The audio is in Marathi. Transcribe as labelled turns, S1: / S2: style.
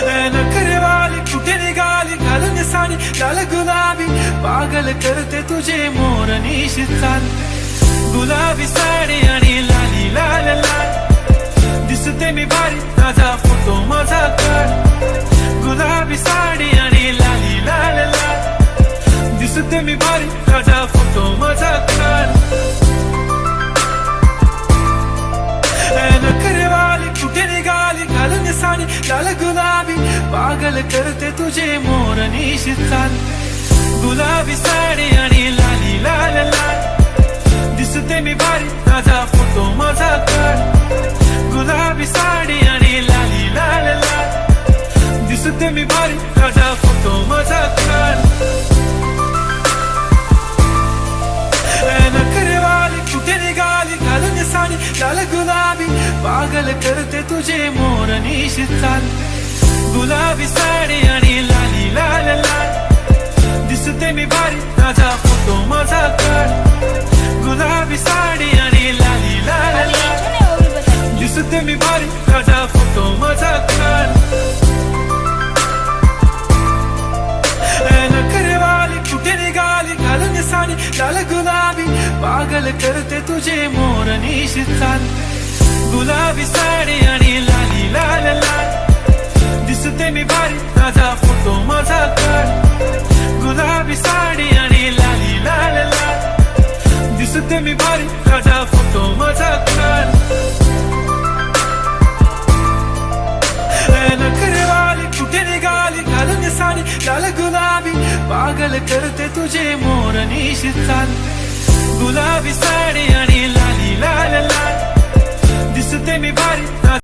S1: नखरेवाली कुठे निघाली घालून साडी लाल गुलाबी पागल करते तुझे मोर निशी चाल गुलाबी साडी आणि लाली लाल लाल दिसते मी भारी ताजा फोटो माझा काढ गुलाबी साडी आणि लाली लाल लाल दिसते मी भारी ताजा फोटो माझा काढ नखरेवाली कुठे निघाली घालून साडी लाल गुलाबी पागल करते तुझे मोर निशी चाल गुलाबी साडी आणि लाली लाल लाल दिसते मी भारी ताजा फोटो माझा काढ गुलाबी साडी आणि लाली लाल लाल दिसते मी भारी ताजा फोटो माझा काढ नखरेवाली कुठे निघाली घालून साडी लाल गुलाबी पागल करते तुझे मोर निशी चाल गुलाबी साडी आणि लाली लाल लाल दिसते मी भारी ताजा फोटो माझा काढ गुलाबी साडी आणि लाली लाल लाल दिसते मी भारी ताजा फोटो माझा काढ नखरेवाली कुठे निघाली घालून साडी लाल गुलाबी पागल करते तुझे मोर निशी चाल गुलाबी साडी आणि लाली लाल लाल दिसते मी भारी ताजा फोटो माझा काढ गुलाबी साडी आणि लाली लाल लाल दिसते मी भारी ताजा फोटो माझा काढ नखरेवाली कुठे निघाली घालून साडी लाल गुलाबी पागल करते तुझे मोर निशी चाल गुलाबी साडी आणि लाली लाल लाल दिसते मी भारी